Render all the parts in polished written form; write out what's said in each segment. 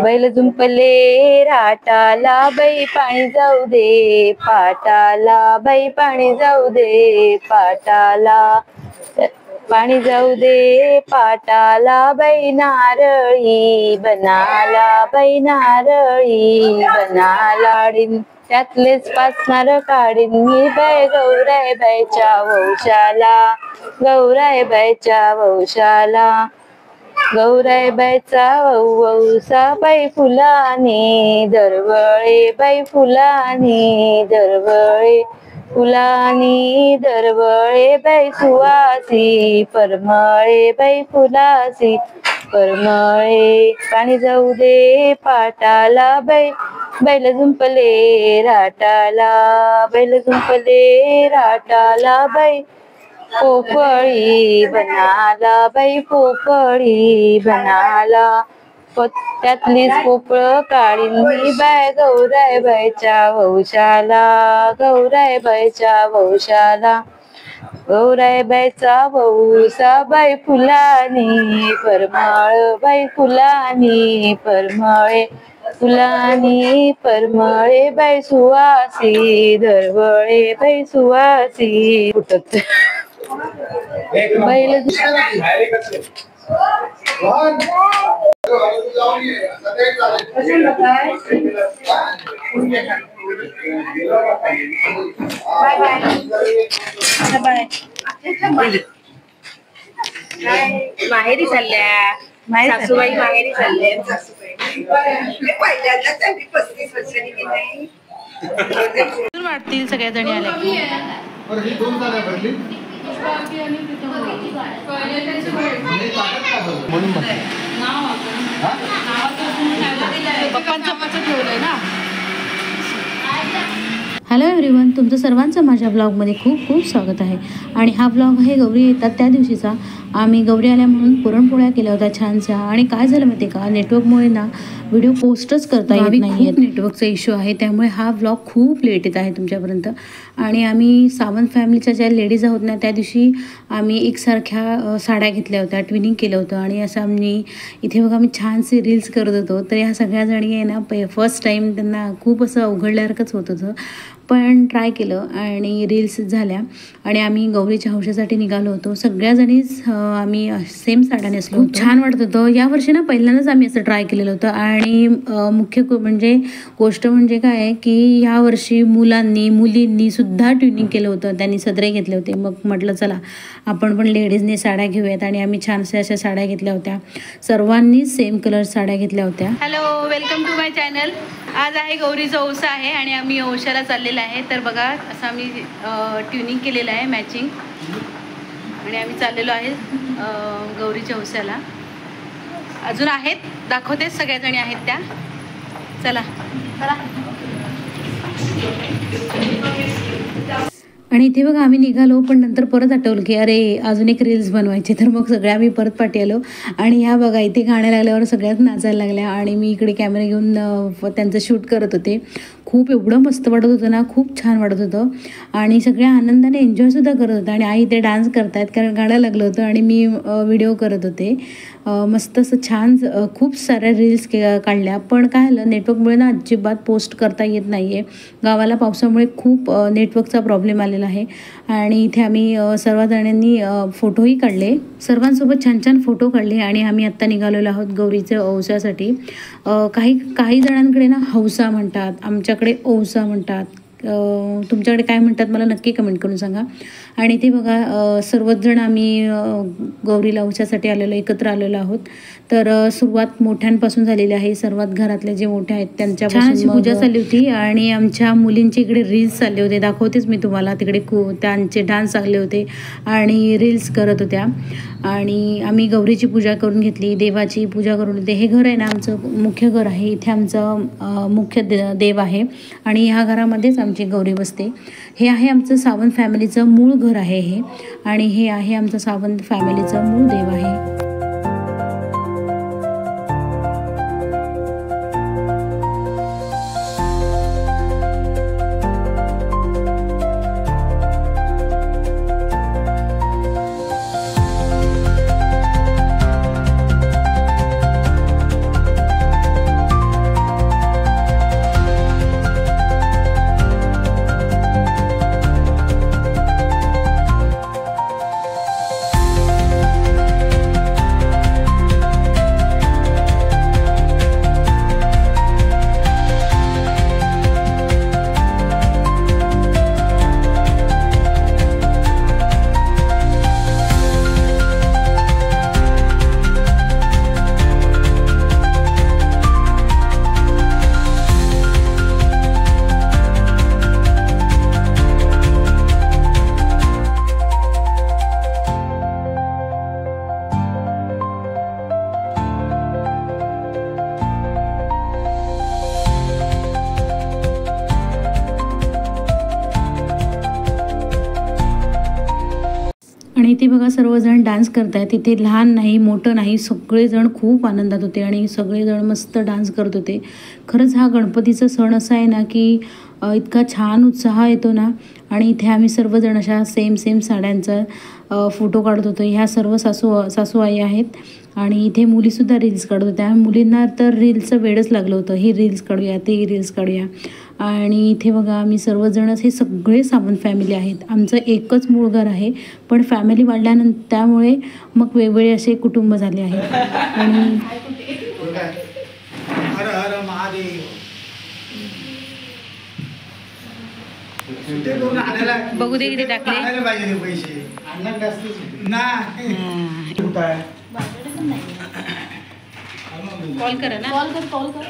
बैल जुंपले राटाला, बाई पाणी जाऊ दे पाटाला, बाई पाणी जाऊ दे पाटाला, पाणी जाऊ दे पाटाला, बाई नारळी बनाला, बाई नारळी बनाला, त्यातलेच 5 नारळ काढीन मी बाई गौराईबाईच्या वंशाला, गौराईबाईच्या वंशाला, गौराईबाईचा वौसा, बाई फुलाने दरवळे, बाई फुलाने दरवळे, फुलानी दरवळे, बाई सुवासी परमळे, बाई फुलासी परमळे, पाणी जाऊ दे पाटाला, बाई बैल जुंपले राटाला, बैल जुंपले राटाला, बाई पोपळी बनाला, बाई पोपळी बनाला, त्यातलीच पोपळ काढीन मी बाय गौराईबाईच्या वंशाला, गौराईबाईच्या वंशाला, गौराईबाईचा वंसा, बाई फुलानी परमळ, बाई फुलानी परमळे, फुलानी परमळे, बाई सुवासी दरवळे, बाई सुवासी फुटत बैल माहेरी चालल्या, सासूबाई माहेरी चालले, वाटतील सगळ्या जणी आल्या ठेवलंय ना. हॅलो एव्हरीवन, तुमचं सर्वांचं माझ्या ब्लॉगमध्ये खूप खूप स्वागत आहे. आणि हा ब्लॉग आहे गौरी येतात त्या दिवशीचा. आम्ही गौरी आल्या म्हणून पुरणपोळ्या केल्या होत्या छानशा. आणि काय झालं माहिती आहे का, नेटवर्कमुळे ना व्हिडिओ पोस्टच करता येत नाही आहे. नेटवर्कचा इश्यू आहे, त्यामुळे हा ब्लॉग खूप लेट येत आहे तुमच्यापर्यंत. आणि आम्ही सावंत फॅमिलीच्या ज्या लेडीज आहोत ना, त्या दिवशी आम्ही एकसारख्या साड्या घेतल्या होत्या, ट्विनिंग केलं होतं. आणि असं आम्ही इथे बघा आम्ही छानसे रील्स करत होतो. तर ह्या सगळ्या जणी आहे ना फर्स्ट टाईम त्यांना खूप असं अवघडल्यासारखंच होत होतं, पण ट्राय केलं आणि रील्स झाल्या. आणि आम्ही गौरीच्या हौशासाठी निघालो होतो. सगळ्याजणीच आम्ही सेम साड्या नेसलो होतो. छान वाटत होतं. यावर्षी ना पहिल्यांदाच आम्ही असं ट्राय केलेलं होतं. आणि मुख्य म्हणजे गोष्ट म्हणजे काय आहे की यावर्षी मुलींनी सुद्धा ट्युनिंग केलं होतं. त्यांनी सदरे घेतले होते. मग म्हटलं चला आपण पण लेडीजने साड्या घेऊयात. आणि आम्ही छानशा अशा साड्या घेतल्या होत्या. सर्वांनी सेम कलर साड्या घेतल्या होत्या. Hello, welcome to my channel. आज आहे गौरीचा औसा आहे आणि आम्ही औशाला चाललेला आहे. तर बघा असं आम्ही ट्युनिंग केलेलं आहे मॅचिंग. आणि आम्ही चाललेलो आहे गौरीच्या औसाला. अजून आहेत, दाखवतेच, सगळ्याजणी आहेत त्या. चला चला. आणि इथे बघा आम्ही निघालो, पण नंतर परत आठवलं की अरे अजून एक रील्स बनवायचे. तर मग सगळ्या आम्ही परत पाठी आलो. आणि ह्या बघा इथे गाण्या लागल्यावर सगळ्यात नाचायला लागल्या. आणि मी इकडे कॅमेरा घेऊन त्यांचं शूट करत होते. खूप एवढं मस्त वाटत होतं ना, खूप छान वाटत होतं. आणि सगळ्या आनंदाने एन्जॉयसुद्धा करत होत्या. आणि आई इथे डान्स करतायत कारण गाणं लागलं होतं आणि मी व्हिडिओ करत होते. मस्त असं छान खूप साऱ्या रील्स काढल्या. पण काय झालं, नेटवर्कमुळे ना अजिबात पोस्ट करता येत नाही आहे. गावाला पावसामुळे खूप नेटवर्कचा प्रॉब्लेम आलेला आहे. आणि इथे आम्ही सर्वजणांनी फोटोही काढले, सर्वांसोबत छान छान फोटो काढले. आणि आम्ही आत्ता निघालेलो आहोत गौरीच्या औसासाठी. काही जणांकडे ना हौसा म्हणतात, आमच्याकडे औसा म्हणतात. तुमच्याकडे काय म्हणतात मला नक्की कमेंट करून सांगा. आणि ते बघा सर्वच जण आम्ही गौरीला औसासाठी एकत्र आलेलो आहोत. तर सुरुवात मोठ्यांपासून झालेली आहे. सर्वात घरातले जे मोठे आहेत त्यांच्यापासून पूजा चालली होती. आणि आमच्या मुलींचे इकडे रील्स चालले होते, दाखवतेच मी तुम्हाला. तिकडे त्यांचे डान्स चालले होते आणि रील्स करत होत्या. आणि आम्ही गौरीची पूजा करून घेतली, देवाची पूजा करून घेतली. हे घर आहे ना आमचं मुख्य घर आहे. इथे आमचं मुख्य देव आहे आणि ह्या घरामध्येच आमची गौरी बसते. हे आहे आमचं सावंत फॅमिलीचं मूळ घर आहे हे. आणि हे आहे आमचं सावंत फॅमिलीचं मूळ देव आहे. इथे बघा सर्वजण डान्स करतायत. तिथे लहान नाही मोठं नाही सगळेजण खूप आनंदात होते आणि सगळेजण मस्त डान्स करत होते. खरंच हा गणपतीचा सण असा आहे ना की इतका छान उत्साह येतो ना. आणि इथे आम्ही सर्वजण अशा सेम साड्यांचा फोटो काढत होतो. ह्या सर्व सासू आई आहेत आणि इथे मुलीसुद्धा रील्स काढत होत्या. मुलींना तर रील्सचं वेडच लागलं होतं. ही रील्स काढूया ते रील्स काढूया. आणि इथे बघा आम्ही सर्वजणच हे सगळे सावंत फॅमिली आहेत. आमचं एकच मूळ घर आहे पण फॅमिली वाढल्यानंतर त्यामुळे मग वेगवेगळे असे कुटुंब झाले आहेत. आणि हर हर महादेव. बघू दे किती टाकले. आणायला पाहिजे ते पैसे. आणणार जास्तीच नाही. कॉल करा ना. कॉल कर.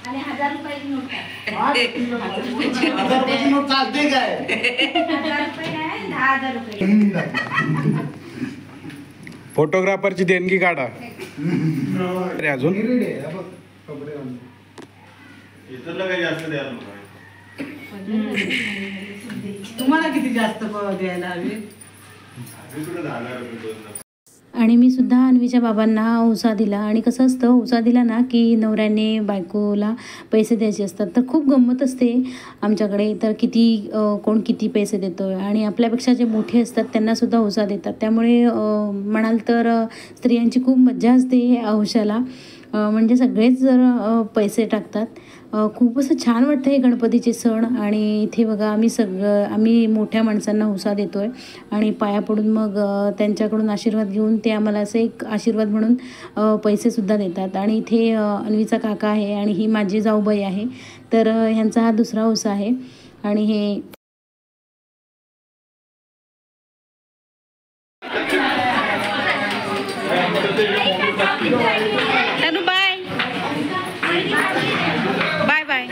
आणि 1000 रुपयाची नोट आहे. 1000 रुपयाची नोट चालते काय? 1000 रुपये नाही 10,000 रुपये. फोटोग्राफरची देणगी काढा. अरे अजून तुम्हाला किती जास्त द्यायला हवे? आणि मी सुद्धा अन्वीच्या बाबांना हौसा दिला. आणि कसं असतं हौसा दिला ना की नवऱ्याने बायकोला पैसे द्यायचे असतात तर खूप गंमत असते आमच्याकडे. तर कोण किती पैसे देतो आणि आपल्यापेक्षा जे मोठे असतात त्यांनासुद्धा हौसा देतात. त्यामुळे म्हणाल तर स्त्रियांची खूप मज्जा असते हौशाला. म्हणजे सगळेच जर पैसे टाकतात. खूप असं छान वाटतं हे गणपतीचे सण. आणि इथे बघा आम्ही मोठ्या माणसांना हौसा देतो आहे आणि पाया पडून मग त्यांच्याकडून आशीर्वाद घेऊन ते आम्हाला असं एक आशीर्वाद म्हणून पैसेसुद्धा देतात. आणि इथे अन्वीचा काका आहे आणि ही माझी जाऊबाई आहे. तर ह्यांचा हा दुसरा हौसा आहे. आणि हे तनु बाय बाय बाय.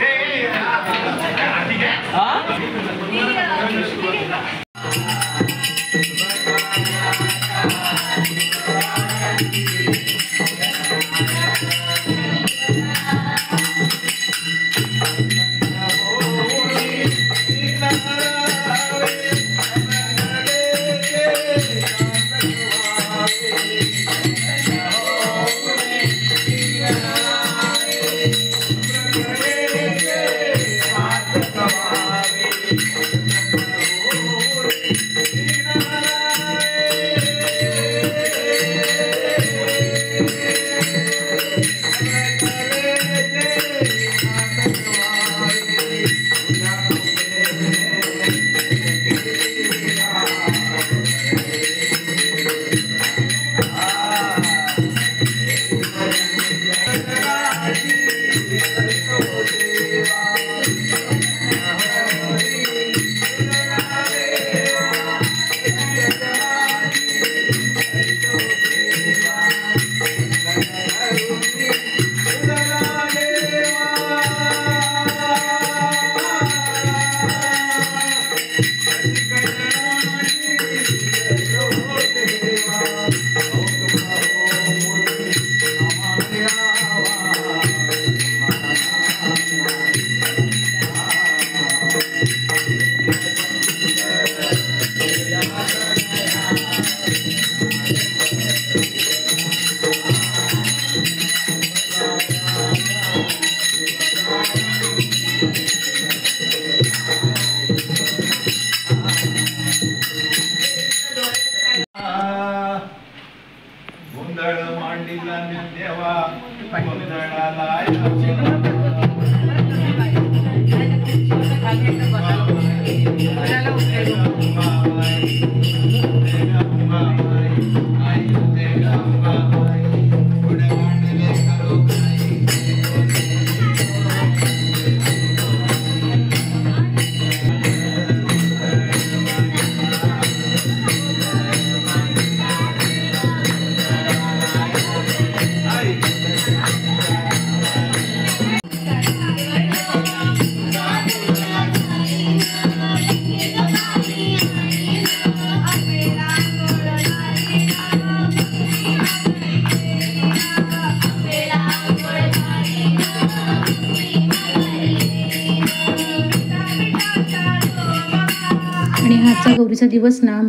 आणि आजचा गौरीचा दिवस ना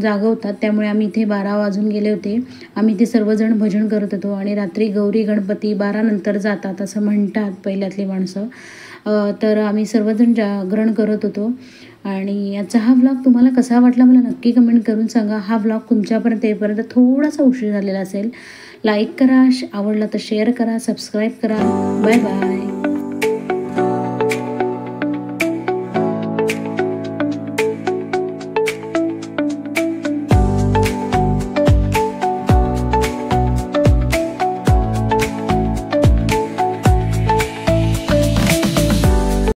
जागा होता, त्यामुळे आम्ही इथे 12 वाजून गेले होते. आम्ही इथे सर्वजण भजन करत होतो आणि रात्री गौरी गणपती 12 नंतर जातात असं म्हणतात पहिल्यातली माणसं. तर आम्ही सर्वजण जागरण करत होतो. आणि आजचा हा व्लॉग तुम्हाला कसा वाटला मला नक्की कमेंट करून सांगा. हा व्लॉग तुमच्यापर्यंत येईपर्यंत थोडासा उशीर झालेला असेल. लाईक करा, आवडला तर शेअर करा, सबस्क्राईब करा. Bye bye.